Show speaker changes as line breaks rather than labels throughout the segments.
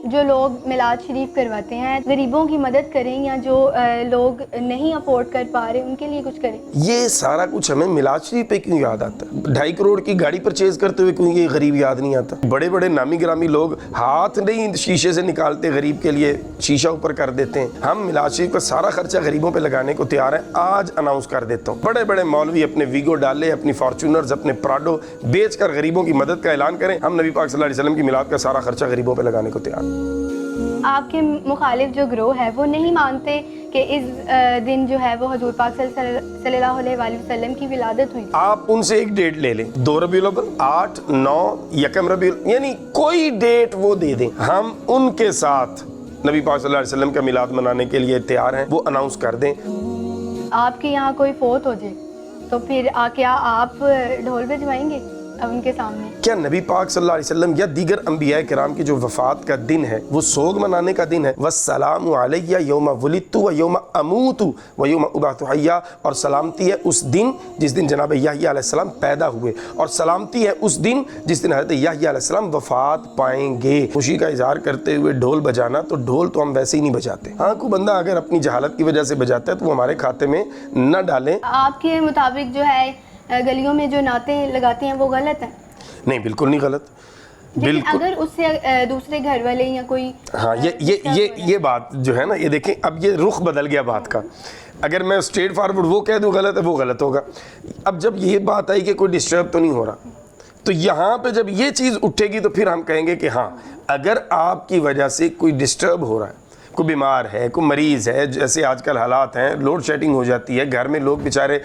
جو لوگ میلاد شریف کرواتے ہیں غریبوں کی مدد کریں یا جو لوگ نہیں افورڈ کر پا رہے ان کے لیے کچھ کریں؟
یہ سارا کچھ ہمیں میلاد شریف پہ کیوں یاد آتا ہے؟ 2.5 کروڑ کی گاڑی پرچیز کرتے ہوئے کیوں یہ غریب یاد نہیں آتا؟ بڑے بڑے نامی گرامی لوگ ہاتھ نہیں شیشے سے نکالتے غریب کے لیے، شیشہ اوپر کر دیتے ہیں۔ ہم میلاد شریف کا سارا خرچہ غریبوں پہ لگانے کو تیار ہیں۔ آج اناؤنس کر دیتا ہوں، بڑے بڑے مولوی اپنے ویگو ڈالے، اپنی فارچونرز، اپنے پراڈو بیچ کر غریبوں کی مدد کا اعلان کریں، ہم نبی پاک صلی اللہ علیہ وسلم کی میلاد کا سارا خرچہ غریبوں پہ لگانے کو تیار ہیں۔
آپ کے مخالف جو گروہ ہے وہ نہیں مانتے کہ اس دن جو ہے وہ حضور پاک صلی اللہ علیہ وآلہ وسلم کی ولادت ہوئی تھی؟
آپ ان سے ایک ڈیٹ لے لیں، 2 ربیع الاول، 8، 9، 1 ربیع، یعنی کوئی ڈیٹ وہ دے دیں، ہم ان کے ساتھ نبی پاک صلی اللہ علیہ وسلم کا میلاد منانے کے لیے تیار ہیں، وہ اناؤنس کر دیں۔
آپ کے یہاں کوئی فوت ہو جائے تو پھر کیا آپ ڈھول بجوائیں گے اب ان کے سامنے؟ کیا
نبی پاک صلی اللہ علیہ وسلم یا دیگر انبیاء کرام کی جو وفات کا دن ہے وہ سوگ منانے کا دن ہے؟ وَالسَّلَامُ عَلَيَّ يَوْمَ وُلِدتُّ وَيَوْمَ أَمُوتُ وَيَوْمَ أُبْعَثُ حَيًّا، اور سلامتی ہے اس دن جس دن جناب یحییٰ علیہ السلام پیدا ہوئے، اور سلامتی ہے اس دن جس دن حضرت یحییٰ علیہ السلام وفات پائیں گے۔ خوشی کا اظہار کرتے ہوئے ڈھول بجانا، تو ڈھول تو ہم ویسے ہی نہیں بجاتے، ہاں کوئی بندہ اگر اپنی جہالت کی وجہ سے بجاتا ہے تو وہ ہمارے کھاتے میں نہ ڈالیں۔
آپ کے مطابق جو ہے گلیوں میں جو نعتیں لگاتے ہیں وہ غلط ہیں؟
نہیں، بالکل نہیں غلط،
لیکن اگر اس سے دوسرے گھر والے یا کوئی،
ہاں یہ بات جو ہے نا، یہ دیکھیں اب یہ رخ بدل گیا بات کا۔ اگر میں اسٹریٹ فارورڈ وہ کہہ دوں غلط ہے، وہ غلط ہوگا۔ اب جب یہ بات آئی کہ کوئی ڈسٹرب تو نہیں ہو رہا، تو یہاں پہ جب یہ چیز اٹھے گی تو پھر ہم کہیں گے کہ ہاں اگر آپ کی وجہ سے کوئی ڈسٹرب ہو رہا ہے، کوئی بیمار ہے، کوئی مریض ہے، جیسے آج کل حالات ہیں، لوڈ شیڈنگ ہو جاتی ہے، گھر میں لوگ بیچارے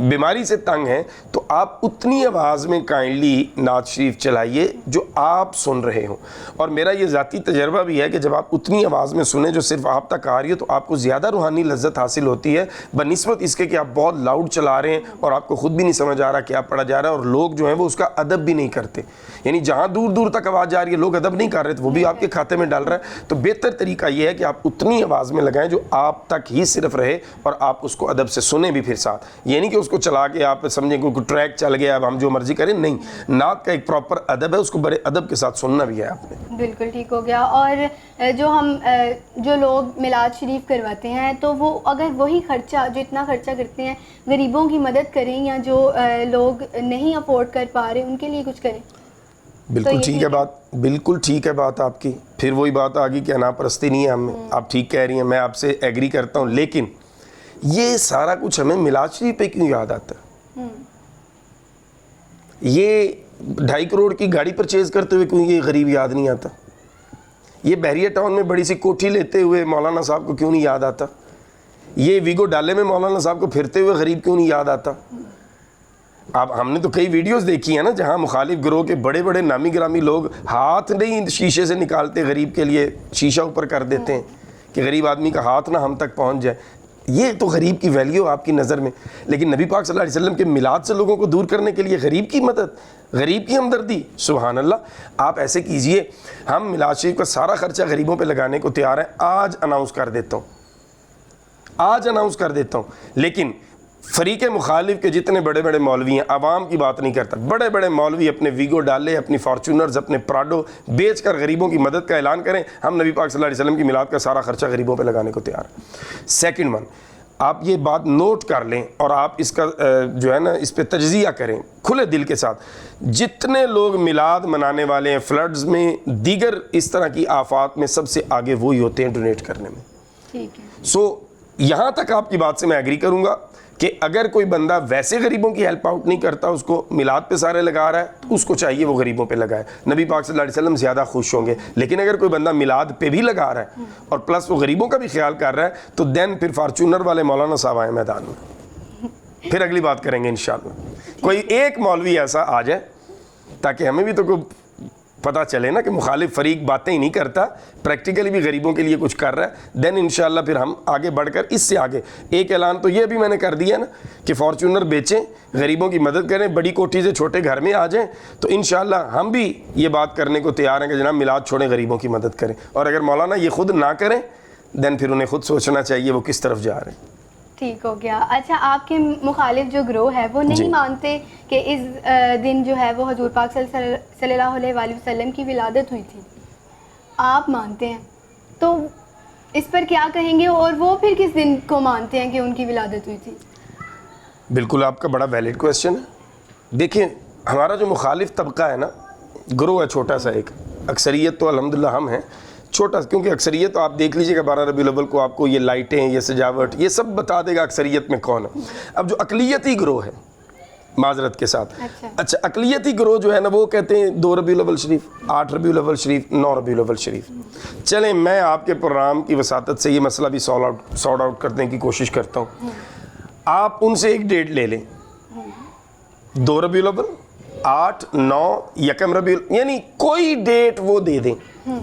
بیماری سے تنگ ہیں، تو آپ اتنی آواز میں کائنڈلی نعت شریف چلائیے جو آپ سن رہے ہوں۔ اور میرا یہ ذاتی تجربہ بھی ہے کہ جب آپ اتنی آواز میں سنیں جو صرف آپ تک آ رہی ہے تو آپ کو زیادہ روحانی لذت حاصل ہوتی ہے بنسبت اس کے کہ آپ بہت لاؤڈ چلا رہے ہیں اور آپ کو خود بھی نہیں سمجھ آ رہا کیا پڑھا جا رہا ہے، اور لوگ جو ہیں وہ اس کا ادب بھی نہیں کرتے، یعنی جہاں دور دور تک آواز جا رہی ہے لوگ ادب نہیں کر رہے تو وہ بھی آپ کے کھاتے میں ڈال رہا ہے۔ تو بہتر طریقہ یہ ہے کہ آپ اتنی آواز میں لگائیں جو آپ تک ہی صرف رہے اور آپ اس کو ادب سے سنیں بھی پھر ساتھ، یہ نہیں کہ اس کو چلا کے آپ سمجھیں کہ ٹریک چل گیا اب ہم جو مرضی کریں، نہیں، نعت کا ایک پراپر ادب ہے، اس کو بڑے ادب کے ساتھ سننا بھی ہے آپ نے۔
بالکل ٹھیک ہو گیا۔ اور جو لوگ میلاد شریف کرواتے ہیں تو وہ اگر وہی خرچہ جو اتنا خرچہ کرتے ہیں غریبوں کی مدد کریں یا جو لوگ نہیں افورڈ کر پا رہے ان کے لیے کچھ کریں؟
بالکل ٹھیک ہے بات، بالکل ٹھیک ہے بات آپ کی۔ پھر وہی بات آ گئی کہ انا پرستی نہیں ہے ہم میں، آپ ٹھیک کہہ رہی ہیں، میں آپ سے ایگری کرتا ہوں، لیکن یہ سارا کچھ ہمیں میلاد شریف پہ کیوں یاد آتا ہے؟ یہ 2.5 کروڑ کی گاڑی پرچیز کرتے ہوئے کیوں یہ غریب یاد نہیں آتا؟ یہ بحریہ ٹاؤن میں بڑی سی کوٹھی لیتے ہوئے مولانا صاحب کو کیوں نہیں یاد آتا؟ یہ ویگو ڈالے میں مولانا صاحب کو پھرتے ہوئے غریب کیوں نہیں یاد آتا؟ اب ہم نے تو کئی ویڈیوز دیکھی ہیں نا جہاں مخالف گروہ کے بڑے بڑے نامی گرامی لوگ ہاتھ نہیں شیشے سے نکالتے غریب کے لیے، شیشہ اوپر کر دیتے ہیں کہ غریب آدمی کا ہاتھ نہ ہم تک پہنچ جائے۔ یہ تو غریب کی ویلیو آپ کی نظر میں، لیکن نبی پاک صلی اللہ علیہ وسلم کے میلاد سے لوگوں کو دور کرنے کے لیے غریب کی مدد، غریب کی ہمدردی، سبحان اللہ۔ آپ ایسے کیجئے، ہم میلاد شریف کا سارا خرچہ غریبوں پہ لگانے کو تیار ہیں، آج اناؤنس کر دیتا ہوں، لیکن فریق مخالف کے جتنے بڑے بڑے مولوی ہیں، عوام کی بات نہیں کرتا، بڑے بڑے مولوی اپنے ویگو ڈالے، اپنی فارچونرز، اپنے پراڈو بیچ کر غریبوں کی مدد کا اعلان کریں، ہم نبی پاک صلی اللہ علیہ وسلم کی میلاد کا سارا خرچہ غریبوں پہ لگانے کو تیار ہیں۔ سیکنڈ ون، آپ یہ بات نوٹ کر لیں اور آپ اس کا جو ہے نا اس پہ تجزیہ کریں کھلے دل کے ساتھ۔ جتنے لوگ میلاد منانے والے ہیں فلڈز میں، دیگر اس طرح کی آفات میں، سب سے آگے وہی ہوتے ہیں ڈونیٹ کرنے میں۔
ٹھیک ہے،
سو یہاں تک آپ کی بات سے میں ایگری کروں گا کہ اگر کوئی بندہ ویسے غریبوں کی ہیلپ آؤٹ نہیں کرتا، اس کو میلاد پہ سارے لگا رہا ہے، تو اس کو چاہیے وہ غریبوں پہ لگائے، نبی پاک صلی اللہ علیہ وسلم زیادہ خوش ہوں گے۔ لیکن اگر کوئی بندہ میلاد پہ بھی لگا رہا ہے اور پلس وہ غریبوں کا بھی خیال کر رہا ہے، تو دین پھر فارچونر والے مولانا صاحب آئے میدان میں، پھر اگلی بات کریں گے انشاءاللہ۔ کوئی ایک مولوی ایسا آ جائے تاکہ ہمیں بھی تو کوئی پتہ چلے نا کہ مخالف فریق باتیں ہی نہیں کرتا، پریکٹیکلی بھی غریبوں کے لیے کچھ کر رہا ہے، دین انشاءاللہ پھر ہم آگے بڑھ کر اس سے آگے ایک اعلان تو یہ بھی میں نے کر دیا نا کہ فارچونر بیچیں، غریبوں کی مدد کریں، بڑی کوٹھی سے چھوٹے گھر میں آ جائیں، تو انشاءاللہ ہم بھی یہ بات کرنے کو تیار ہیں کہ جناب میلاد چھوڑیں، غریبوں کی مدد کریں۔ اور اگر مولانا یہ خود نہ کریں دین پھر انہیں خود سوچنا چاہیے وہ کس طرف جا رہے ہیں۔
ٹھیک ہو گیا۔ اچھا، آپ کے مخالف جو گروہ ہے وہ نہیں مانتے کہ اس دن جو ہے وہ حضور پاک صلی اللہ علیہ وآلہ وسلم کی ولادت ہوئی تھی؟ آپ مانتے ہیں تو اس پر کیا کہیں گے, اور وہ پھر کس دن کو مانتے ہیں کہ ان کی ولادت ہوئی تھی؟
بالکل آپ کا بڑا ویلڈ کویسچن ہے. دیکھیں ہمارا جو مخالف طبقہ ہے نا, گروہ ہے چھوٹا سا ایک, اکثریت تو الحمدللہ ہم ہیں, چھوٹا سا, کیونکہ اکثریت تو آپ دیکھ لیجئے کہ 12 ربیع الاول کو آپ کو یہ لائٹیں, یہ سجاوٹ, یہ سب بتا دے گا اکثریت میں کون ہے. اب جو اقلیتی گروہ ہے, معذرت کے ساتھ, اچھا اقلیتی گروہ جو ہے نا وہ کہتے ہیں 2 ربیع الاول شریف, 8 ربیع الاول شریف, 9 ربیع الاول شریف. چلیں میں آپ کے پروگرام کی وساطت سے یہ مسئلہ بھی سارٹ آؤٹ کرنے کی کوشش کرتا ہوں. آپ ان سے ایک ڈیٹ لے لیں, 2 ربیع الاول, 8, 9, 1 ربیع, یعنی کوئی ڈیٹ وہ دے دیں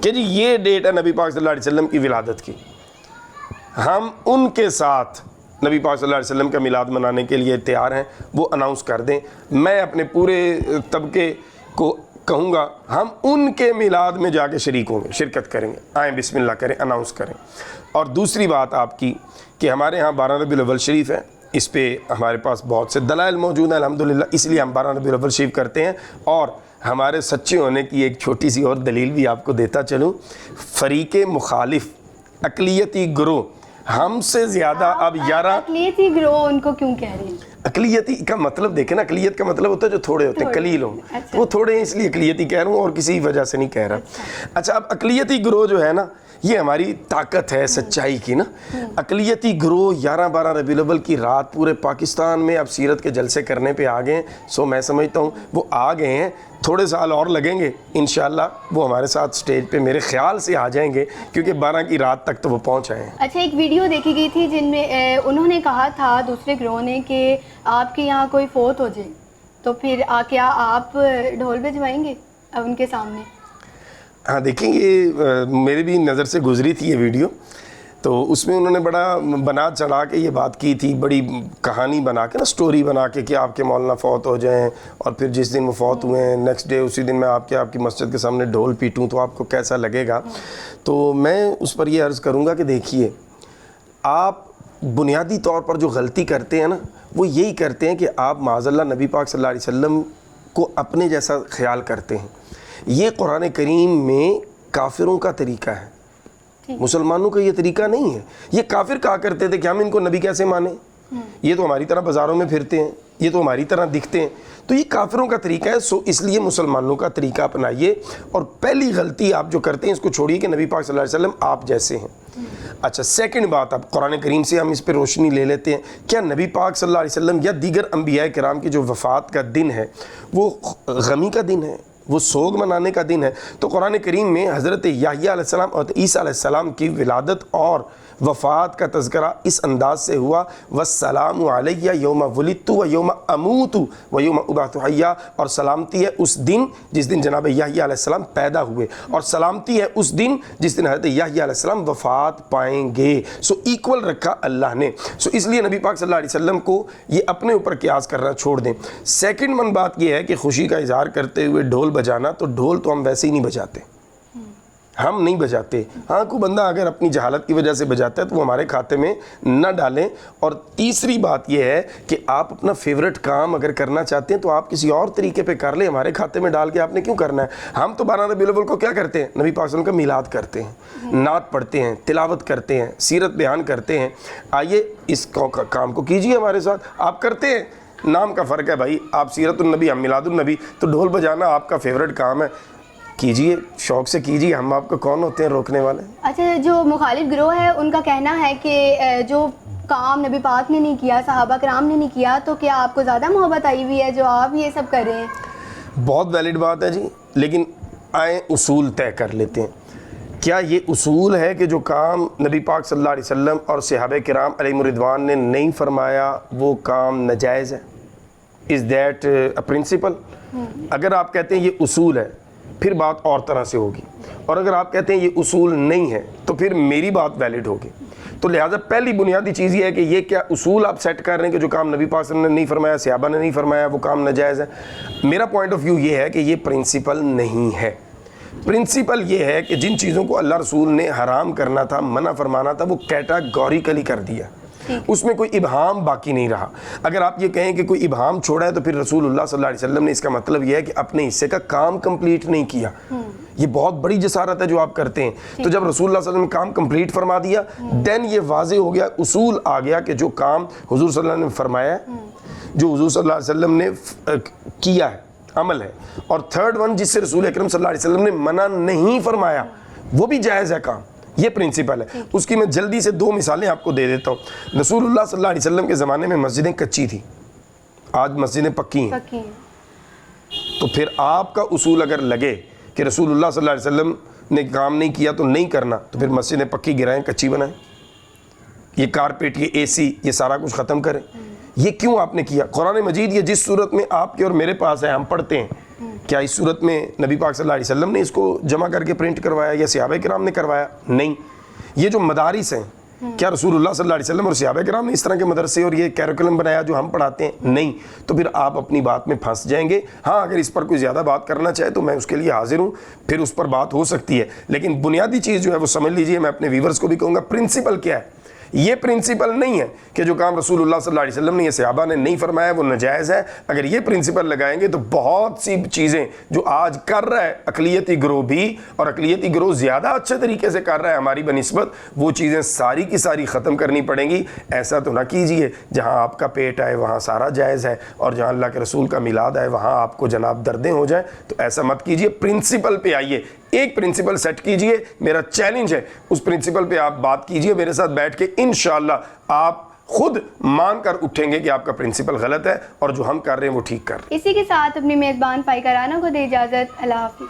کہ جی یہ ڈیٹ ہے نبی پاک صلی اللہ علیہ وسلم کی ولادت کی. ہم ان کے ساتھ نبی پاک صلی اللہ علیہ وسلم کا میلاد منانے کے لیے تیار ہیں, وہ اناؤنس کر دیں. میں اپنے پورے طبقے کو کہوں گا ہم ان کے میلاد میں جا کے شریک ہوں گے, شرکت کریں گے, آئیں بسم اللہ کریں, اناؤنس کریں. اور دوسری بات آپ کی کہ ہمارے ہاں 12 ربیع الاول شریف ہے, اس پہ ہمارے پاس بہت سے دلائل موجود ہیں الحمدللہ, اس لیے ہم 12 ربیع الاول شریف کرتے ہیں. اور ہمارے سچے ہونے کی ایک چھوٹی سی اور دلیل بھی آپ کو دیتا چلوں, فریق مخالف اقلیتی گروہ ہم سے زیادہ اب 11.
اقلیتی گروہ ان کو کیوں کہہ رہے ہیں؟
اقلیتی کا مطلب دیکھیں نا, اقلیت کا مطلب ہوتا ہے جو تھوڑے ہوتے ہیں, قلیل ہوں, وہ تھوڑے ہیں اس لیے اقلیتی کہہ رہا ہوں, اور کسی وجہ سے نہیں کہہ رہا. اچھا اب اقلیتی گروہ جو ہے نا یہ ہماری طاقت ہے سچائی کی نا. اقلیتی گروہ 11-12 ربیع الاول کی رات پورے پاکستان میں اب سیرت کے جلسے کرنے پہ آ گئے ہیں. سو میں سمجھتا ہوں وہ آ گئے ہیں, تھوڑے سال اور لگیں گے انشاءاللہ وہ ہمارے ساتھ سٹیج پہ میرے خیال سے آ جائیں گے, کیونکہ 12 کی رات تک تو وہ پہنچ آئے ہیں.
اچھا ایک ویڈیو دیکھی گئی تھی جن میں انہوں نے کہا تھا دوسرے گروہ نے کہ آپ کے یہاں کوئی فوت ہو جائے تو پھر کیا آپ ڈھول بجوائیں گے ان کے سامنے؟
ہاں دیکھیں یہ میرے بھی نظر سے گزری تھی یہ ویڈیو, تو اس میں انہوں نے بڑا بنا چڑھا کے یہ بات کی تھی, بڑی کہانی بنا کے نا, سٹوری بنا کے کہ آپ کے مولانا فوت ہو جائیں اور پھر جس دن وہ فوت ہوئے ہیں نیکسٹ ڈے اسی دن میں آپ کی مسجد کے سامنے ڈھول پیٹوں تو آپ کو کیسا لگے گا. تو میں اس پر یہ عرض کروں گا کہ دیکھیے آپ بنیادی طور پر جو غلطی کرتے ہیں نا وہ یہی کرتے ہیں کہ آپ معاذ اللہ نبی پاک صلی اللہ علیہ وسلم کو اپنے جیسا خیال کرتے ہیں. یہ قرآن کریم میں کافروں کا طریقہ ہے, مسلمانوں کا یہ طریقہ نہیں ہے. یہ کافر کہا کرتے تھے کہ ہم ان کو نبی کیسے مانیں, یہ تو ہماری طرح بازاروں میں پھرتے ہیں, یہ تو ہماری طرح دکھتے ہیں. تو یہ کافروں کا طریقہ ہے, سو اس لیے مسلمانوں کا طریقہ اپنائیے. اور پہلی غلطی آپ جو کرتے ہیں اس کو چھوڑیے کہ نبی پاک صلی اللہ علیہ وسلم آپ جیسے ہیں. اچھا سیکنڈ بات, اب قرآن کریم سے ہم اس پہ روشنی لے لیتے ہیں. کیا نبی پاک صلی اللہ علیہ وسلم یا دیگر انبیاء کرام کی جو وفات کا دن ہے وہ غمی کا دن ہے, وہ سوگ منانے کا دن ہے؟ تو قرآن کریم میں حضرت یحییٰ علیہ السلام اور عیسیٰ علیہ السلام کی ولادت اور وفات کا تذکرہ اس انداز سے ہوا, والسلام علیہ یوم ولدت و یوم اموت و یوم ابعث حیا, اور سلامتی ہے اس دن جس دن جناب یحییٰ علیہ السلام پیدا ہوئے, اور سلامتی ہے اس دن جس دن حضرت یحییٰ علیہ السلام وفات پائیں گے. سو ایکول رکھا اللہ نے. سو اس لیے نبی پاک صلی اللہ علیہ وسلم کو یہ اپنے اوپر قیاس کرنا چھوڑ دیں. سیکنڈ من بات یہ ہے کہ خوشی کا اظہار کرتے ہوئے ڈھول بجانا, تو ڈھول تو ہم ویسے ہی نہیں بجاتے, ہم نہیں بجاتے. ہاں کوئی بندہ اگر اپنی جہالت کی وجہ سے بجاتا ہے تو وہ ہمارے کھاتے میں نہ ڈالیں. اور تیسری بات یہ ہے کہ آپ اپنا فیوریٹ کام اگر کرنا چاہتے ہیں تو آپ کسی اور طریقے پہ کر لیں, ہمارے کھاتے میں ڈال کے آپ نے کیوں کرنا ہے؟ ہم تو 12 ربیع الاول کو کیا کرتے ہیں, نبی پاک صلی اللہ علیہ وسلم کا میلاد کرتے ہیں, نعت پڑھتے ہیں, تلاوت کرتے ہیں, سیرت بیان کرتے ہیں. آئیے اس کام کو کیجیے ہمارے ساتھ. آپ کرتے ہیں, نام کا فرق ہے بھائی, آپ سیرت النبی, ہم میلاد النبی. تو ڈھول بجانا آپ کا فیوریٹ کام ہے, کیجئے, شوق سے کیجئے, ہم آپ کو کون ہوتے ہیں روکنے والے؟
اچھا جو مخالف گروہ ہے ان کا کہنا ہے کہ جو کام نبی پاک نے نہیں کیا, صحابہ کرام نے نہیں کیا, تو کیا آپ کو زیادہ محبت آئی ہوئی ہے جو آپ یہ سب کر رہے ہیں؟
بہت ویلڈ بات ہے جی, لیکن آئیں اصول طے کر لیتے ہیں. کیا یہ اصول ہے کہ جو کام نبی پاک صلی اللہ علیہ وسلم اور صحابہ کرام علیہم الرضوان نے نہیں فرمایا وہ کام ناجائز ہے؟ Is that a principle? اگر آپ کہتے ہیں یہ اصول ہے پھر بات اور طرح سے ہوگی, اور اگر آپ کہتے ہیں یہ اصول نہیں ہے تو پھر میری بات ویلڈ ہوگی. تو لہٰذا پہلی بنیادی چیز یہ ہے کہ یہ کیا اصول آپ سیٹ کر رہے ہیں کہ جو کام نبی پاک صلی اللہ علیہ وسلم نے نہیں فرمایا, صحابہ نے نہیں فرمایا, وہ کام ناجائز ہے؟ میرا پوائنٹ آف ویو یہ ہے کہ یہ پرنسپل نہیں ہے. پرنسپل یہ ہے کہ جن چیزوں کو اللہ رسول نے حرام کرنا تھا, منع فرمانا تھا, وہ کیٹاگوریکلی کر دیا. اس میں کوئی ابہام باقی نہیں رہا. اگر آپ یہ کہیں کہ کوئی ابہام چھوڑا ہے تو پھر رسول اللہ صلی اللہ علیہ وسلم نے اس کا مطلب یہ ہے کہ اپنے حصے کا کام کمپلیٹ نہیں کیا. یہ بہت بڑی جسارت ہے جو آپ کرتے ہیں. تو جب رسول اللہ صلی اللہ علیہ وسلم نے کام کمپلیٹ فرما دیا دین یہ واضح ہو گیا, اصول آ گیا کہ جو کام حضور صلی اللہ علیہ وسلم نے فرمایا ہے, جو حضور صلی اللہ علیہ وسلم نے کیا ہے, عمل ہے, اور تھرڈ ون جس سے رسول اکرم صلی اللہ علیہ وسلم نے منع نہیں فرمایا وہ بھی جائز ہے کام. یہ پرنسپل ہے. اس کی میں جلدی سے 2 مثالیں آپ کو دے دیتا ہوں. رسول اللہ صلی اللہ علیہ وسلم کے زمانے میں مسجدیں کچی تھیں, آج مسجدیں پکی ہیں. تو پھر آپ کا اصول اگر لگے کہ رسول اللہ صلی اللہ علیہ وسلم نے کام نہیں کیا تو نہیں کرنا, تو پھر مسجدیں پکی گرائیں, کچی بنائیں, یہ کارپیٹ, یہ اے سی, یہ سارا کچھ ختم کریں. یہ کیوں آپ نے کیا؟ قرآن مجید یہ جس صورت میں آپ کے اور میرے پاس ہے ہم پڑھتے ہیں, کیا اس صورت میں نبی پاک صلی اللہ علیہ وسلم نے اس کو جمع کر کے پرنٹ کروایا یا صحابہ کرام نے کروایا؟ نہیں. یہ جو مدارس ہیں, کیا رسول اللہ صلی اللہ علیہ وسلم اور صحابہ کرام نے اس طرح کے مدرسے اور یہ کیریکولم بنایا جو ہم پڑھاتے ہیں؟ نہیں. تو پھر آپ اپنی بات میں پھنس جائیں گے. ہاں اگر اس پر کوئی زیادہ بات کرنا چاہے تو میں اس کے لیے حاضر ہوں, پھر اس پر بات ہو سکتی ہے. لیکن بنیادی چیز جو ہے وہ سمجھ لیجئے, میں اپنے ویورز کو بھی کہوں گا, پرنسپل کیا ہے. یہ پرنسپل نہیں ہے کہ جو کام رسول اللہ صلی اللہ علیہ وسلم نے یا صحابہ نے نہیں فرمایا وہ ناجائز ہے. اگر یہ پرنسپل لگائیں گے تو بہت سی چیزیں جو آج کر رہا ہے اقلیتی گروہ بھی, اور اقلیتی گروہ زیادہ اچھے طریقے سے کر رہا ہے ہماری بنسبت, وہ چیزیں ساری کی ساری ختم کرنی پڑیں گی. ایسا تو نہ کیجئے جہاں آپ کا پیٹ آئے وہاں سارا جائز ہے, اور جہاں اللہ کے رسول کا میلاد آئے وہاں آپ کو جناب دردیں ہو جائیں. تو ایسا مت کیجئے, پرنسپل پہ آئیے, ایک پرنسپل سیٹ کیجئے. میرا چیلنج ہے اس پرنسپل پہ آپ بات کیجئے میرے ساتھ بیٹھ کے, انشاءاللہ آپ خود مان کر اٹھیں گے کہ آپ کا پرنسپل غلط ہے اور جو ہم کر رہے ہیں وہ ٹھیک کر رہے ہیں.
اسی کے ساتھ اپنی میزبان فائقہ رانا کو دے اجازت. اللہ حافظ.